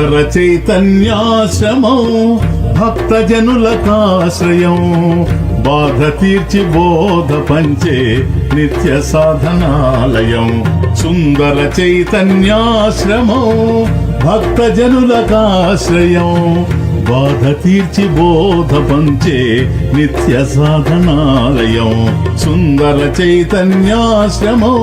సుందర చైతన్యాశ్రమం భక్తజనులకాశ్రయం బాధ తీర్చి బోధ పంచే నిత్య సాధనాలయం. సుందర చైతన్యాశ్రమం భక్తజనులకాశ్రయం బాధ తీర్చి బోధ పంచే నిత్య సాధనాలయం. సుందర చైతన్యాశ్రమం.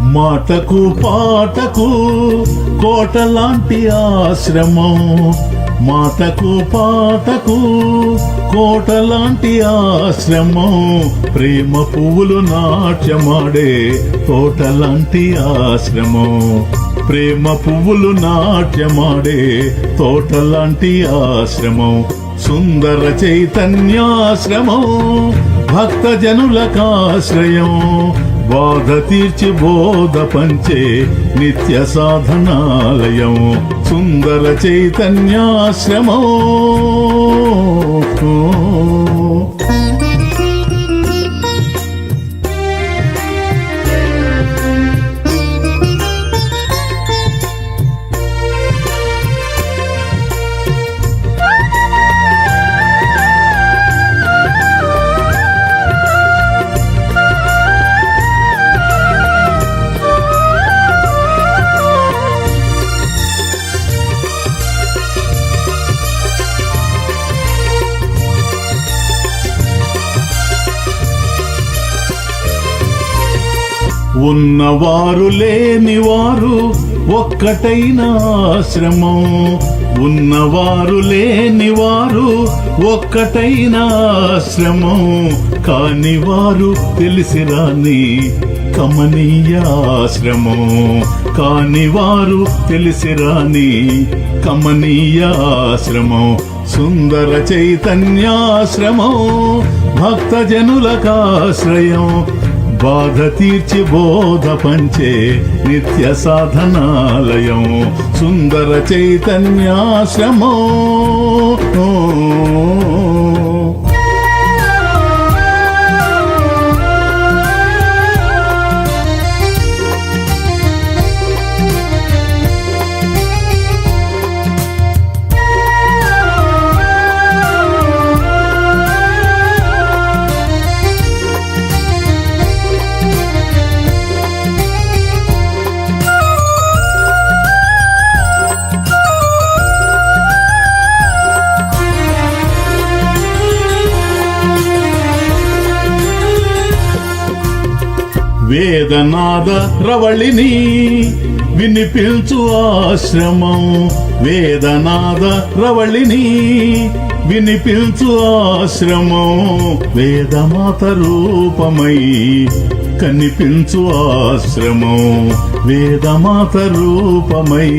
మాటకు పాటకు కోటలాంటి ఆశ్రమం. మాటకు పాటకు కోటలాంటి ఆశ్రమం ప్రేమ పువ్వులు నాట్యమాడే తోటలాంటి ఆశ్రమం. ప్రేమ పువ్వులు నాట్యమాడే తోటలాంటి ఆశ్రమం. సుందర చైతన్యాశ్రమం భక్తజనులకాశ్రయం బాధ తీర్చి బోధ పంచే నిత్య సాధనాలయం. సుందర చైతన్యాశ్రమం. ఉన్నవారు లేనివారు ఒక్కటైన ఆశ్రమం. ఉన్నవారు లేనివారు ఒక్కటైన ఆశ్రమం కానివారు తెలిసిరాని కమనీయ ఆశ్రమం. కానివారు తెలిసిరాని కమనీయ ఆశ్రమం. సుందర చైతన్యాశ్రమం భక్తజనులకాశ్రయం బాధ తీర్చి బోధ పంచే నిత్య సాధనాలయం. సుందర చైతన్యాశ్రమం. వేదనాద రవళిని వినిపించు ఆశ్రమం. వేదనాద రవళిని వినిపించు ఆశ్రమం వేదమాత రూపమై కనిపించు ఆశ్రమం. వేదమాత రూపమై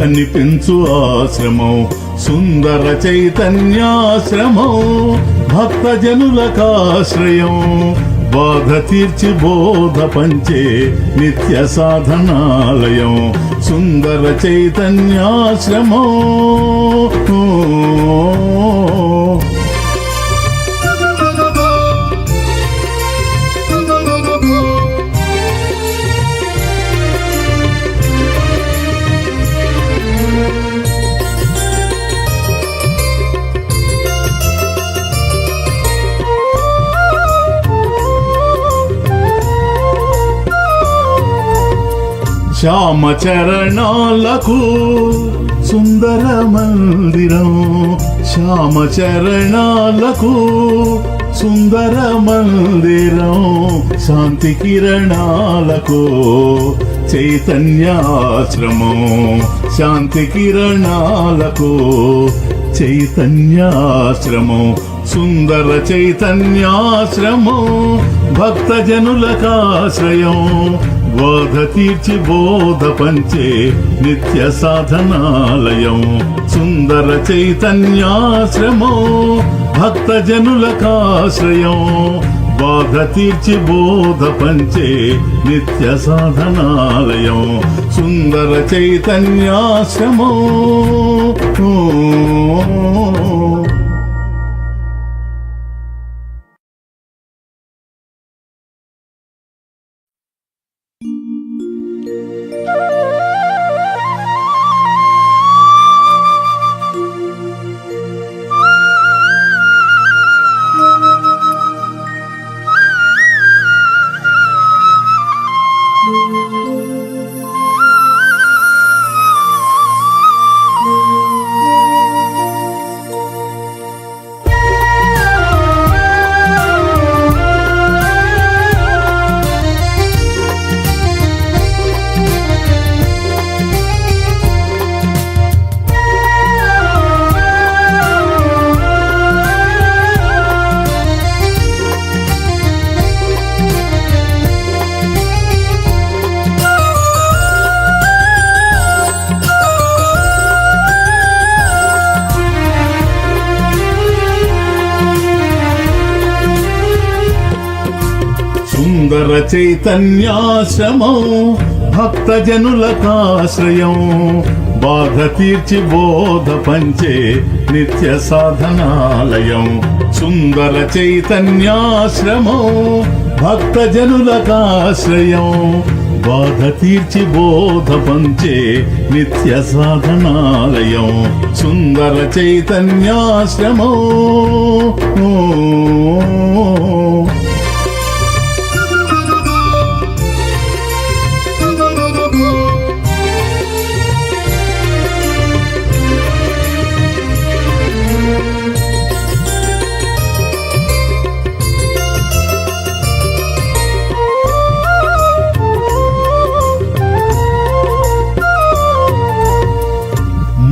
కనిపించు ఆశ్రమం. సుందర చైతన్యాశ్రమం భక్తజనులకాశ్రయం బాధ తీర్చి బోధ పంచే నిత్య సాధనాలయం. సుందర చైతన్యాశ్రమం. శ్యామ చరణాలకు సుందర మందిరం. శ్యామ చరణాలకు సుందర మందిరం శాంతి కిరణాలకు చైతన్యాశ్రమం. శాంతి కిరణాలకు చైతన్యాశ్రమం. సుందర చైతన్యాశ్రమం భక్తజనులకాశ్రయం బాధ తీర్చి బోధ పంచే నిత్య సాధనాలయం సుందర చైతన్యాశ్రమం భక్త జనులకాశ్రయం బాధ తీర్చి బోధ పంచే నిత్య సాధనాలయం సుందర చైతన్యాశ్రమం సుందర చైతన్యాశ్రమం భక్త జనులకాశ్రయం బాధ తీర్చి బోధ పంచే నిత్య సాధనాలయం సుందర చైతన్యాశ్రమం భక్త జనులకాశ్రయం బాధ తీర్చి బోధ పంచే నిత్య సాధనాలయం సుందర చైతన్యాశ్రమం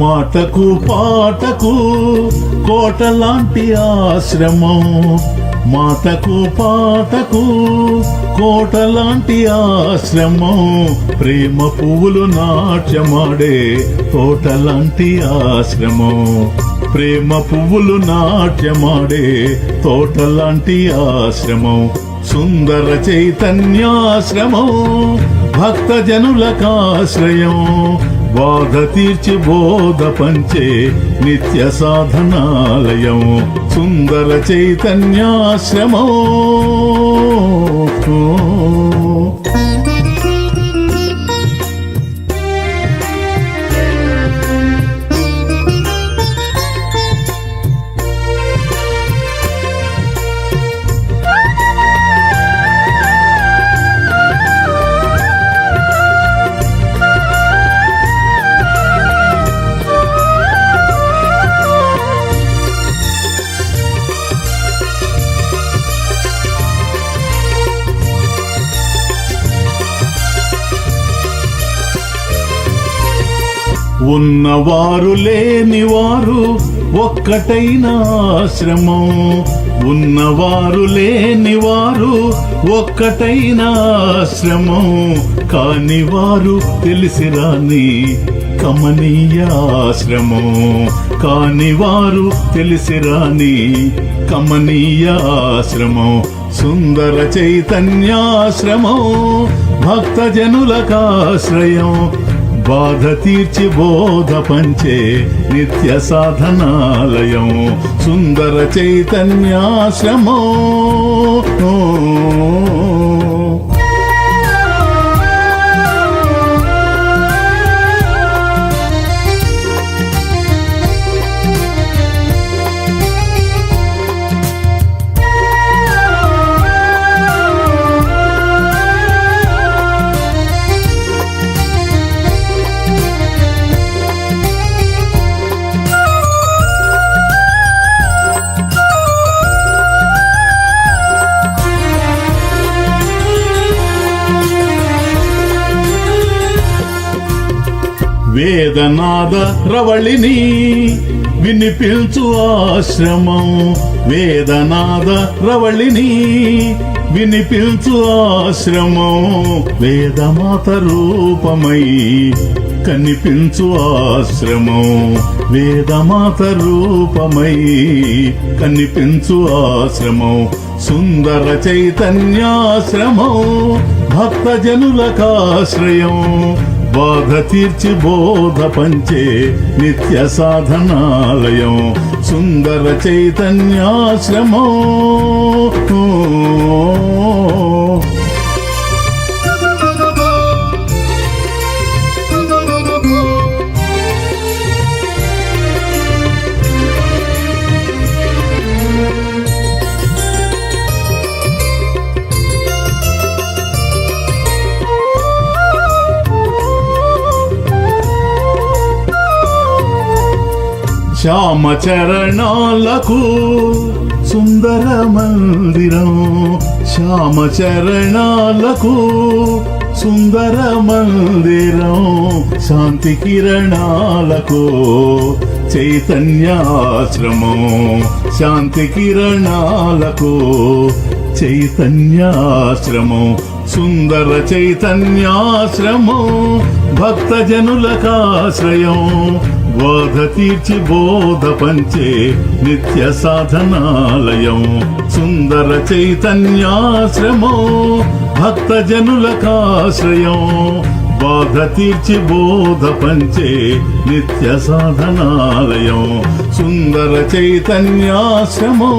మాటకు పాటకు కోటలాంటి ఆశ్రమం మాటకు పాటకు కోటలాంటి ఆశ్రమం ప్రేమ పువ్వులు నాట్యమాడే తోటలాంటి ఆశ్రమం ప్రేమ పువ్వులు నాట్యమాడే తోటలాంటి ఆశ్రమం సుందర చైతన్యాశ్రమం భక్త జనులకాశ్రయం బాధ తీర్చి బోధ పంచే నిత్య సాధనాలయం సుందర చైతన్యాశ్రమం ఉన్నవారు లేనివారు ఒక్కటైన ఆశ్రమం ఉన్నవారు లేనివారు ఒక్కటైన ఆశ్రమం కానివారు తెలిసిరాని కమనీయ ఆశ్రమం కానివారు తెలిసిరాని కమనీయ ఆశ్రమం సుందర చైతన్యాశ్రమం భక్త జనులకాశ్రయం బాధ తీర్చి బోధ పంచే నిత్య సాధనాలయం సుందర చైతన్యాశ్రమం వేదనాద రవళిని వినిపించు ఆశ్రమం వేదనాద రవళిని వినిపించు ఆశ్రమం వేదమాత రూపమై కనిపించు ఆశ్రమం వేదమాత రూపమై కనిపించు ఆశ్రమం సుందర చైతన్యాశ్రమం భక్తజనులకాశ్రయం బాధ తీర్చి బోధ పంచే నిత్య సాధనాలయం సుందర చైతన్యాశ్రమం శ్యామ చరణాలకు సుందర మందిరం శ్యామ చరణాలకు సుందర మందిరం శాంతి కిరణాలకు చైతన్యాశ్రమం శాంతి కిరణాలకు చైతన్యాశ్రమం సుందర చైతన్యాశ్రమం భక్తజనులకాశ్రయం బాధ తీర్చి బోధ పంచే నిత్య సాధనాలయం సుందర చైతన్యాశ్రమం భక్తజనులకాశ్రయం బాధ తీర్చి బోధ పంచే నిత్య సాధనాలయం సుందర చైతన్యాశ్రమం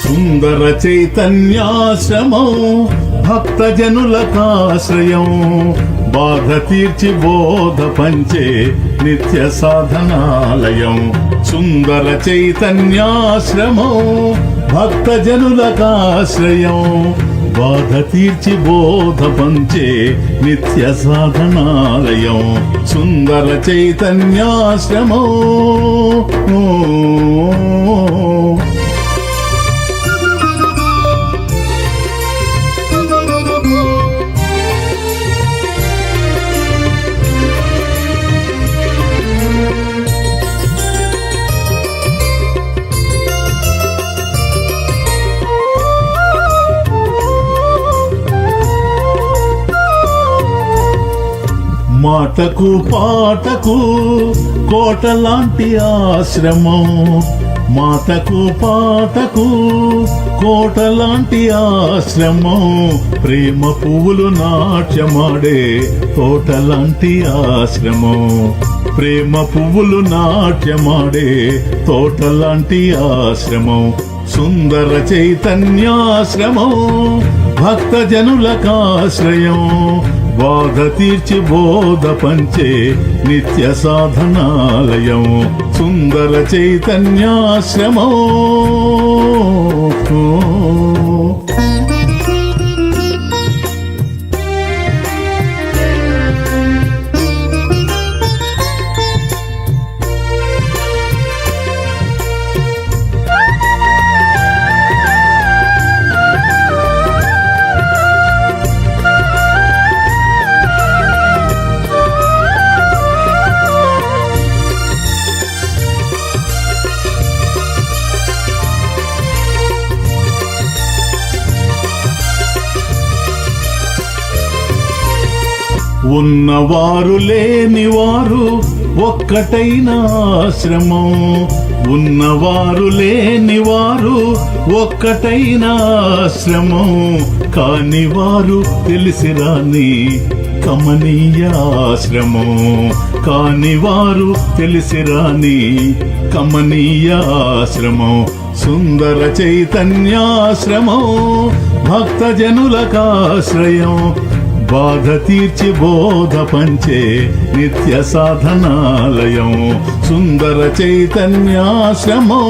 సుందర చైతన్యాశ్రమం భక్తజనులకాశ్రయం బాధ తీర్చి బోధ పంచే నిత్య సాధనాలయం సుందర చైతన్యాశ్రమం భక్తజనులకాశ్రయం బాధ తీర్చి బోధ పంచే నిత్య సాధనాలయం సుందర చైతన్యాశ్రమం మాటకు పాటకు కోటలాంటి ఆశ్రమం మాటకు పాటకు కోటలాంటి ఆశ్రమం ప్రేమ పువ్వులు నాట్యమాడే తోటలాంటి ఆశ్రమం ప్రేమ పువ్వులు నాట్యమాడే తోటలాంటి ఆశ్రమం సుందర చైతన్యాశ్రమం భక్తజనులకాశ్రయం బాధ తీర్చి బోధ పంచే నిత్య సాధనాలయం సుందర చైతన్యాశ్రమం ఉన్నవారు లేనివారు ఒక్కటైన ఆశ్రమం, ఉన్నవారు లేనివారు ఒక్కటైన ఆశ్రమం, కానివారు తెలిసిరాని కమనీయ ఆశ్రమం, కానివారు తెలిసిరాని కమనీయ ఆశ్రమం, సుందర చైతన్యాశ్రమం, భక్తజనులకాశ్రయం, బాధ తీర్చి బోధ పంచే నిత్య సాధనాలయం, సుందర చైతన్యాశ్రమం.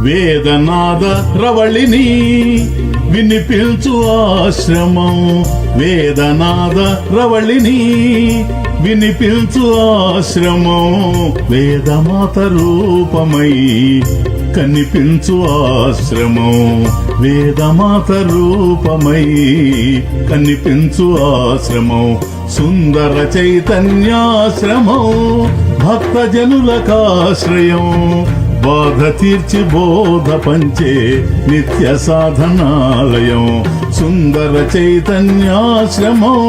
వేదనాద రవళిని వినిపించు ఆశ్రమం, వేదనాద రవళిని వినిపించు ఆశ్రమం, వేదమాత రూపమై కనిపించు ఆశ్రమం, వేదమాత రూపమై కనిపించు ఆశ్రమం, సుందర చైతన్యాశ్రమం, భక్తజనులకాశ్రయం, బాధ తీర్చి బోధ పంచే నిత్య సాధనాలయం, సుందర చైతన్యాశ్రమం.